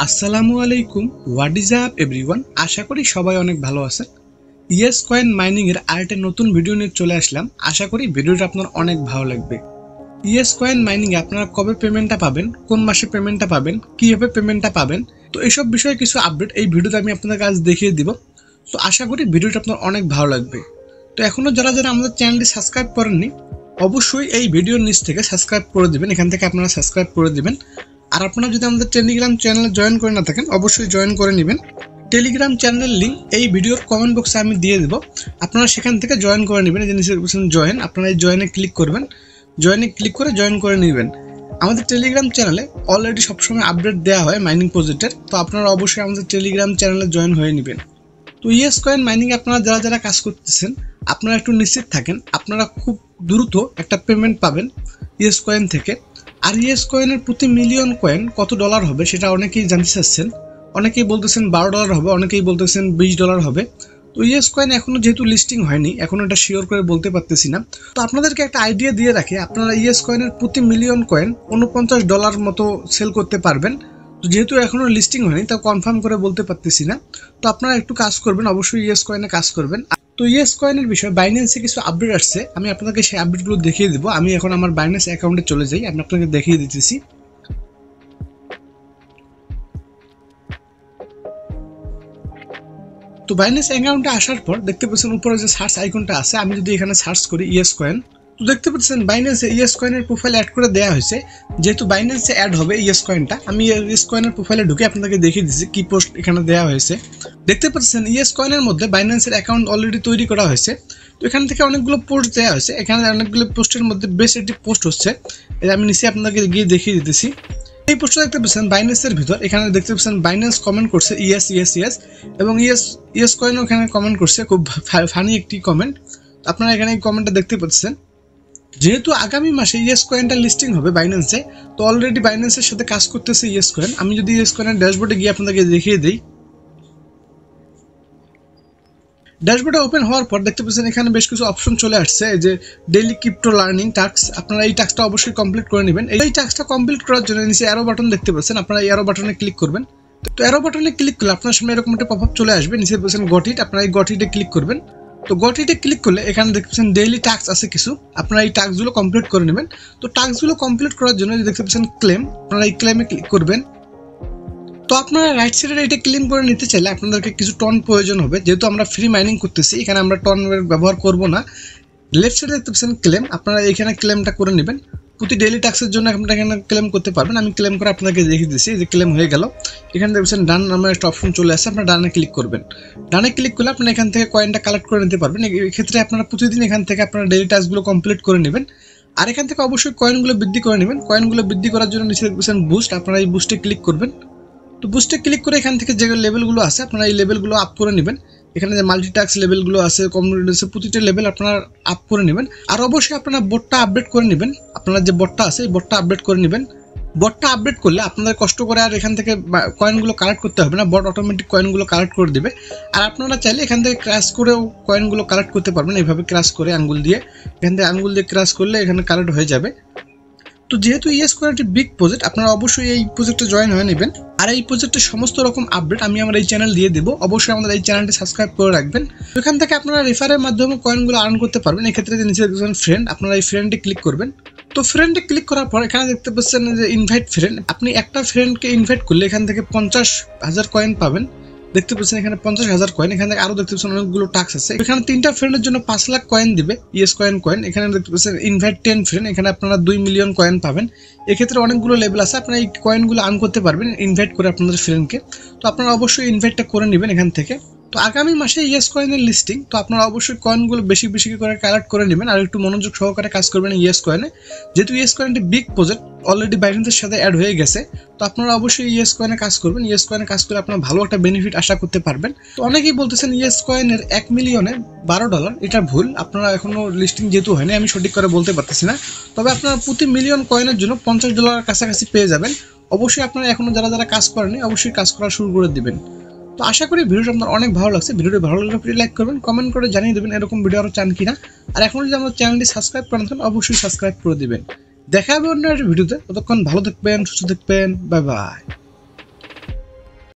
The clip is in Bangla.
আসসালামু আলাইকুম, হোয়াট ইজ আপ এভরিওয়ান। আশা করি সবাই অনেক ভালো আছেন। ইয়েস কয়েন মাইনিং এর আরেকটা নতুন ভিডিও নিয়ে চলে আসলাম। আশা করি ভিডিওটা আপনার অনেক ভালো লাগবে। ইয়েস কয়েন মাইনিং এ আপনারা কবে পেমেন্টটা পাবেন, কোন মাসে পেমেন্টটা পাবেন, কিভাবে পেমেন্টটা পাবেন, তো এইসব বিষয়ে কিছু আপডেট এই ভিডিওতে আমি আপনাদের কাছে দেখিয়ে দিব। তো আশা করি ভিডিওটা আপনার অনেক ভালো লাগবে। তো এখনো যারা আমাদের চ্যানেলটি সাবস্ক্রাইব করেননি, অবশ্যই এই ভিডিওর নিচ থেকে সাবস্ক্রাইব করে দিবেন। এখান থেকে আপনারা সাবস্ক্রাইব করে দিবেন। আর আপনারা যদি আমাদের টেলিগ্রাম চ্যানেলে জয়েন করে না থাকেন, অবশ্যই জয়েন করে নেবেন। টেলিগ্রাম চ্যানেলের লিঙ্ক এই ভিডিওর কমেন্ট বক্সে আমি দিয়ে দেব, আপনারা সেখান থেকে জয়েন করে নেবেন। এই যে নিচে জয়েন, আপনারা এই জয়েনে ক্লিক করবেন। জয়েনে ক্লিক করে জয়েন করে নেবেন। আমাদের টেলিগ্রাম চ্যানেলে অলরেডি সবসময় আপডেট দেওয়া হয় মাইনিং প্রজেক্টের, তো আপনারা অবশ্যই আমাদের টেলিগ্রাম চ্যানেলে জয়েন হয়ে নেবেন। তো ইয়েস কয়েন মাইনিং আপনারা যারা কাজ করতেছেন, আপনারা একটু নিশ্চিত থাকেন আপনারা খুব দ্রুত একটা পেমেন্ট পাবেন ইয়েস কয়েন থেকে। আর ইয়েস কয়েনের প্রতি মিলিয়ন কয়েন কত ডলার হবে সেটা অনেকেই জানতে চাচ্ছেন। অনেকেই বলতেছেন $12 হবে, অনেকেই বলতেছেন $20 হবে। তো ইয়েস কয়েন এখনো যেহেতু লিস্টিং হয়নি, এখনো এটা শিওর করে বলতে পারতেছি না। তো আপনাদেরকে একটা আইডিয়া দিয়ে রাখি, আপনারা ইয়েস কয়েনের প্রতি মিলিয়ন কয়েন $49 মতো সেল করতে পারবেন। তো যেহেতু এখনো লিস্টিং হয়নি, তা কনফার্ম করে বলতে পারতেছি না। তো আপনারা একটু কাজ করবেন, অবশ্যই ইয়েস কয়েনে কাজ করবেন। তো ইয়েস কয়েনের বিষয়ে বাইন্যান্সে কিছু আপডেট আসছে, আমি আপনাদেরকে সেই আপডেটগুলো দেখিয়ে দিব। আমি এখন আমার বাইন্যান্স অ্যাকাউন্টে চলে যাই, আমি আপনাকে দেখিয়ে দিতেছি। তো বাইন্যান্স অ্যাকাউন্টে আসার পর দেখতে পাচ্ছেন উপরে যে সার্চ আইকনটা আছে, আমি যদি এখানে সার্চ করি ইয়েস কয়েন, তো দেখতে পাচ্ছেন বাইন্যান্সে ইয়েস কয়েনের প্রোফাইল অ্যাড করে দেওয়া হয়েছে। যেহেতু বাইন্যান্সে অ্যাড হবে ইয়েস কয়েনটা, আমি ইয়েস কয়েনের প্রোফাইলে ঢুকে আপনাদেরকে দেখিয়ে দিচ্ছি কি পোস্ট এখানে দেওয়া হয়েছে। দেখতে পাচ্ছেন ইয়েস কয়েনের মধ্যে বাইন্যান্সের অ্যাকাউন্ট অলরেডি তৈরি করা হয়েছে। তো এখান থেকে অনেকগুলো পোস্ট দেওয়া হয়েছে। এখানে অনেকগুলো পোস্টের মধ্যে বেশ একটি পোস্ট হচ্ছে, আমি নিচে আপনাকে গিয়ে দেখিয়ে দিতেছি। এই পোস্টটা দেখতে পাচ্ছেন বাইন্যান্সের ভিতর, এখানে দেখতে পাচ্ছেন বাইন্যান্স কমেন্ট করছে ইয়েস ইয়েস ইয়েস, এবং ইয়েস কয়েনও এখানে কমেন্ট করছে, খুব ফানি একটি কমেন্ট। আপনারা এখানে এই কমেন্টটা দেখতে পাচ্ছেন। যেহেতু আগামী মাসে ইয়েস কয়েনটা লিস্টিং হবে বাইন্যান্সে, তো অলরেডি বাইন্যান্সের সাথে কাজ করতেছে ইয়েস কয়েন। আমি যদি ইয়েস কয়েনের ড্যাশবোর্ডে গিয়ে আপনাদেরকে দেখিয়ে দিই, ড্যাশবোর্ডে ওপেন হওয়ার পর দেখতে পাচ্ছেন এখানে বেশ কিছু অপশন চলে আসছে, যে ডেইলি ক্রিপ্টো লার্নিং টাস্ক। আপনারা এই টাস্কটা অবশ্যই কমপ্লিট করে নেবেন। এই টাস্কটা কমপ্লিট করার জন্য নিচে অ্যারো বাটন দেখতে পাচ্ছেন, আপনারা এই অ্যারো বাটনে ক্লিক করবেন। তো অ্যারো বাটনে ক্লিক করলে আপনার সামনে এরকম একটা পপআপ চলে আসবে, নিচে বলছেন গট ইট, আপনারা এই গট ইটে ক্লিক করবেন। তো গট ইটে ক্লিক করলে এখানে দেখতে পাচ্ছেন ডেইলি টাস্ক আছে কিছু, আপনারা এই টাস্কগুলো কমপ্লিট করে নেবেন। তো টাস্কগুলো কমপ্লিট করার জন্য দেখতে পাচ্ছেন ক্লেম, আপনারা এই ক্লেমে ক্লিক করবেন। তো আপনারা রাইট সাইডে এটা ক্লেম করে নিতে চাইলে আপনাদেরকে কিছু টন প্রয়োজন হবে, যেহেতু আমরা ফ্রি মাইনিং করতেছি, এখানে আমরা টন ব্যবহার করব না। লেফট সাইডে দেখতে পাচ্ছেন ক্লেম, আপনারা এখানে ক্লেমটা করে নেবেন। প্রতি ডেইলি টাস্কের জন্য আপনারা এখানে ক্লেম করতে পারবেন। আমি ক্লেম করে আপনাকে দেখিয়ে দিচ্ছি, যে ক্লেম হয়ে গেল। এখানে দেখছেন ডান নামের একটা অপশন চলে আসছে, আপনারা ডানে ক্লিক করবেন। ডানে ক্লিক করলে আপনারা এখান থেকে কয়েনটা কালেক্ট করে নিতে পারবেন। এক্ষেত্রে আপনারা প্রতিদিন এখান থেকে আপনারা ডেইলি টাস্কগুলো কমপ্লিট করে নেবেন। আর এখান থেকে অবশ্যই কয়েনগুলো বৃদ্ধি করে নেবেন। কয়েনগুলো বৃদ্ধি করার জন্য নিচে দেখছেন বুস্ট, আপনারা এই বুস্টে ক্লিক করবেন। তো বুস্টে ক্লিক করে এখান থেকে যে লেভেলগুলো আছে আপনারা এই লেভেলগুলো আপ করে নেবেন। এখানে যে মাল্টিটাস্ক লেভেলগুলো আছে, কমিউনিটি আছে, প্রতিটা লেভেল আপনারা আপ করে নেবেন। আর অবশ্যই আপনারা বটটা আপডেট করে নেবেন। আপনারা যে বটটা আছে এই বটটা আপডেট করে নেবেন। বটটা আপডেট করলে আপনাদের কষ্ট করে আর এখান থেকে কয়েনগুলো কালেক্ট করতে হবে না, বট অটোমেটিক কয়েনগুলো কালেক্ট করে দেবে। আর আপনারা চাইলে এখান থেকে ক্র্যাশ করেও কয়েনগুলো কালেক্ট করতে পারবেন, এইভাবে ক্র্যাশ করে আঙ্গুল দিয়ে, এখান থেকে আঙ্গুল দিয়ে ক্র্যাশ করলে এখানে কালেক্ট হয়ে যাবে। তো যেহেতু ইয়েস কয়েন একটি বিগ প্রজেক্ট, আপনারা অবশ্যই এই প্রজেক্টে জয়েন হয়ে নেবেন। আর এই প্রজেক্টের সমস্ত রকম আপডেট আমি আমার এই চ্যানেল দিয়ে দেবো, অবশ্যই আমাদের এই চ্যানেলটি সাবস্ক্রাইব করে রাখবেন। এখান থেকে আপনারা রেফারের মাধ্যমে কয়েনগুলো আর্ন করতে পারবেন। এক্ষেত্রে নিচে দেখছেন ফ্রেন্ড, আপনারা এই ফ্রেন্ডে ক্লিক করবেন। তো ফ্রেন্ডে ক্লিক করার পর এখানে দেখতে পাচ্ছেন যে ইনভাইট ফ্রেন্ড, আপনি একটা ফ্রেন্ডকে ইনভাইট করলে এখান থেকে 50,000 কয়েন পাবেন। দেখতে পাচ্ছেন এখানে 50,000 কয়েন। এখানে আরো দেখতে পাচ্ছেন অনেকগুলো টাস্ক আছে। এখানে 3টা ফ্রেন্ডের জন্য 5 লাখ কয়েন দিবে ইয়েস কয়েন। এখানে দেখতে পাচ্ছেন ইনভাইট 10 ফ্রেন্ড, এখানে আপনারা 2 মিলিয়ন কয়েন পাবেন। এক্ষেত্রে অনেকগুলো লেভেল আছে, আপনারা এই কয়েনগুলো আর্ন করতে পারবেন ইনভাইট করে আপনাদের ফ্রেন্ডকে। তো আপনারা অবশ্যই ইনভাইটটা করে নেবেন এখান থেকে। তো আগামী মাসে ইয়েস কয়েনের লিস্টিং, তো আপনারা অবশ্যই কয়েনগুলো বেশি বেশি করে কালেক্ট করে নেবেন আর একটু মনোযোগ সহকারে কাজ করবেন ইয়েস কয়েনে। যেহেতু ইয়েস কয়েন একটি বিগ প্রজেক্ট, অলরেডি বাইন্যান্সের সাথে অ্যাড হয়ে গেছে, তো আপনারা অবশ্যই ইয়েস কয়েনে কাজ করবেন। ইয়েস কয়েনে কাজ করে আপনারা ভালো একটা বেনিফিট আশা করতে পারবেন। তো অনেকেই বলতেছেন ইয়েস কয়েনের 1 মিলিয়নে $12, এটা ভুল। আপনারা এখনো লিস্টিং যেহেতু হয়নি, আমি সঠিক করে বলতে পারতেছি না। তবে আপনারা প্রতি মিলিয়ন কয়েনের জন্য $50 কাছাকাছি পেয়ে যাবেন। অবশ্যই আপনারা এখনো যারা কাজ করেনি অবশ্যই কাজ করা শুরু করে দিবেন। তো আশা করি ভিডিওটা আপনার অনেক ভালো লাগছে। ভিডিওটি ভালো লাগলে প্লিজ লাইক করবেন, কমেন্ট করে জানিয়ে দেবেন এরকম ভিডিও আরো চান কিনা। আর এখন যদি আমাদের চ্যানেলটি সাবস্ক্রাইব করেন তাহলে অবশ্যই সাবস্ক্রাইব করে দিবেন। দেখা হবে অন্য একটা ভিডিওতে, ততক্ষণ ভালো থাকবেন, সুস্থ থাকবেন, বাই বাই।